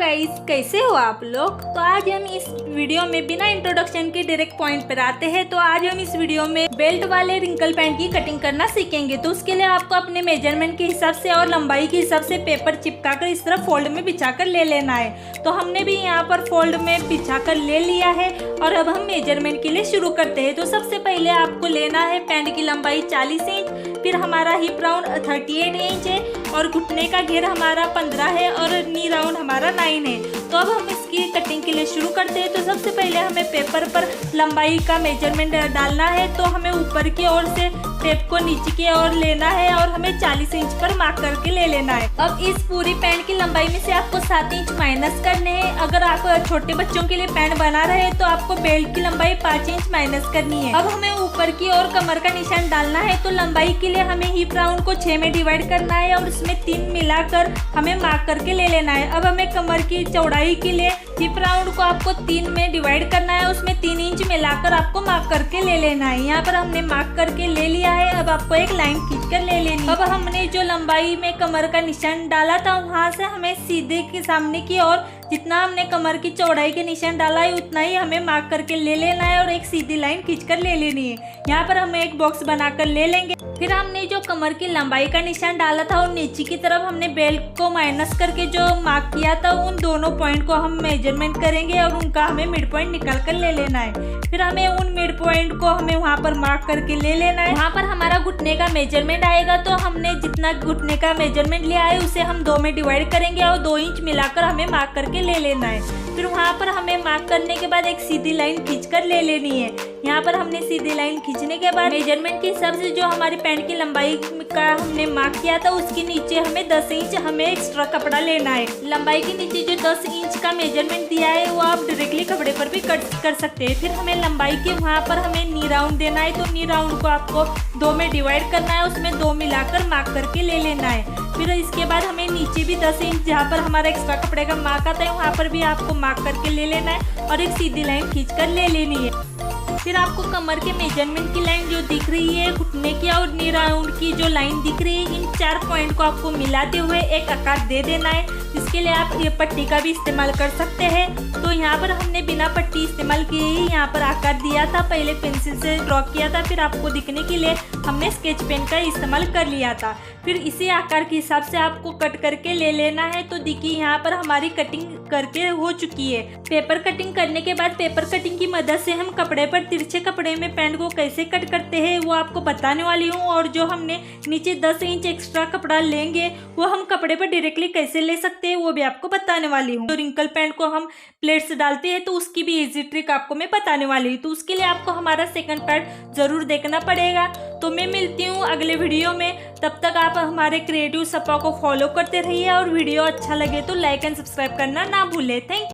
Guys, कैसे हो आप लोग। तो आज हम इस वीडियो में बिना इंट्रोडक्शन के डायरेक्ट पॉइंट पर आते हैं। तो आज हम इस वीडियो में बेल्ट वाले रिंकल पैंट की कटिंग करना सीखेंगे। तो उसके लिए आपको अपने मेजरमेंट के हिसाब से और लंबाई के हिसाब से पेपर चिपका कर इस तरह फोल्ड में बिछा कर ले लेना है। तो हमने भी यहाँ पर फोल्ड में बिछा कर ले लिया है और अब हम मेजरमेंट के लिए शुरू करते हैं। तो सबसे पहले आपको लेना है पैंट की लंबाई 40 इंच, फिर हमारा हिप राउंड 38 इंच है और घुटने का घेर हमारा 15 है और नी राउंड हमारा 9 है। तो अब हम इसकी कटिंग के लिए शुरू करते हैं। तो सबसे पहले हमें पेपर पर लंबाई का मेजरमेंट डालना है। तो हमें ऊपर की ओर से टेप को नीचे की ओर लेना है और हमें 40 इंच पर मार्क करके ले लेना है। अब इस पूरी पैंट की लंबाई में से आपको 7 इंच माइनस करने हैं। अगर आप छोटे बच्चों के लिए पैंट बना रहे हैं तो आपको बेल्ट की लंबाई 5 इंच माइनस करनी है। अब हमें ऊपर की ओर कमर का निशान डालना है। तो लंबाई के लिए हमें हिप राउंड को 6 में डिवाइड करना है और उसमें 3 मिलाकर हमें मार्क करके ले लेना है। अब हमें कमर की चौड़ाई के लिए हिप राउंड को आपको 3 में डिवाइड करना है, उसमें 3 इंच मिलाकर आपको मार्क करके ले लेना है। यहाँ पर हमने मार्क करके ले लिया है। अब आपको एक लाइन खींच कर ले लेनी है। अब हमने जो लंबाई में कमर का निशान डाला था वहाँ से हमें सीधे के सामने की ओर जितना हमने कमर की चौड़ाई के निशान डाला है उतना ही हमें मार्क करके ले लेना है और एक सीधी लाइन खींचकर ले लेनी है। यहाँ पर हम एक बॉक्स बनाकर ले लेंगे। फिर हमने जो कमर की लंबाई का निशान डाला था और नीचे की तरफ हमने बेल्ट को माइनस करके जो मार्क किया था उन दोनों पॉइंट को हम मेजरमेंट करेंगे और उनका हमें मिड पॉइंट निकाल कर ले लेना है। फिर हमें उन मिड पॉइंट को हमें वहाँ पर मार्क करके ले लेना है। वहाँ पर हमारा घुटने का मेजरमेंट आएगा। तो हमने जितना घुटने का मेजरमेंट लिया है उसे हम 2 में डिवाइड करेंगे और 2 इंच मिलाकर हमें मार्क करके ले लेना है। फिर वहाँ पर हमें मार्क करने के बाद एक सीधी लाइन खींचकर ले लेनी है। यहाँ पर हमने सीधी लाइन खींचने के बाद मेजरमेंट के हिसाब से जो हमारी पैंट की लंबाई का हमने मार्क किया था उसके नीचे हमें 10 इंच हमें एक्स्ट्रा कपड़ा लेना है। लंबाई के नीचे जो 10 इंच का मेजरमेंट दिया है वो आप डायरेक्टली कपड़े पर भी कट कर सकते हैं। फिर हमें लंबाई के वहाँ पर हमें नी राउंड देना है। तो नी राउंड को आपको 2 में डिवाइड करना है, उसमें 2 मिलाकर मार्क करके ले लेना है। फिर इसके बाद हमें नीचे भी 10 इंच जहाँ पर हमारा एक्स्ट्रा कपड़े का मार्क आता है वहाँ पर भी आपको मार्क करके ले लेना है और एक सीधी लाइन खींच कर ले लेनी है। फिर आपको कमर के मेजरमेंट की लाइन जो दिख रही है, घुटने की और नी राउंड की जो लाइन दिख रही है, इन 4 पॉइंट को आपको मिलाते हुए एक आकार दे देना है। इसके लिए आप ये पट्टी का भी इस्तेमाल कर सकते हैं। तो यहाँ पर हमने बिना पट्टी इस्तेमाल किए ही यहाँ पर आकार दिया था। पहले पेंसिल से ड्रॉ किया था, फिर आपको दिखने के लिए हमने स्केच पेन का इस्तेमाल कर लिया था। फिर इसी आकार के हिसाब से आपको कट करके ले लेना है। तो देखिए यहाँ पर हमारी कटिंग करके हो चुकी है। पेपर कटिंग करने के बाद पेपर कटिंग की मदद से हम कपड़े पर तिरछे कपड़े में पैंट को कैसे कट करते हैं वो आपको बताने वाली हूँ। और जो हमने नीचे 10 इंच एक्स्ट्रा कपड़ा लेंगे वो हम कपड़े पर डायरेक्टली कैसे ले सकते हैं वो भी आपको बताने वाली हूँ। तो रिंकल पैंट को हम प्लेट्स डालते हैं तो उसकी भी इजी ट्रिक आपको मैं बताने वाली हूँ। तो उसके लिए आपको हमारा सेकंड पार्ट जरूर देखना पड़ेगा। तो मैं मिलती हूँ अगले वीडियो में। तब तक आप हमारे क्रिएटिव सपा को फॉलो करते रहिए और वीडियो अच्छा लगे तो लाइक एंड सब्सक्राइब करना ना भूलें। Thank you.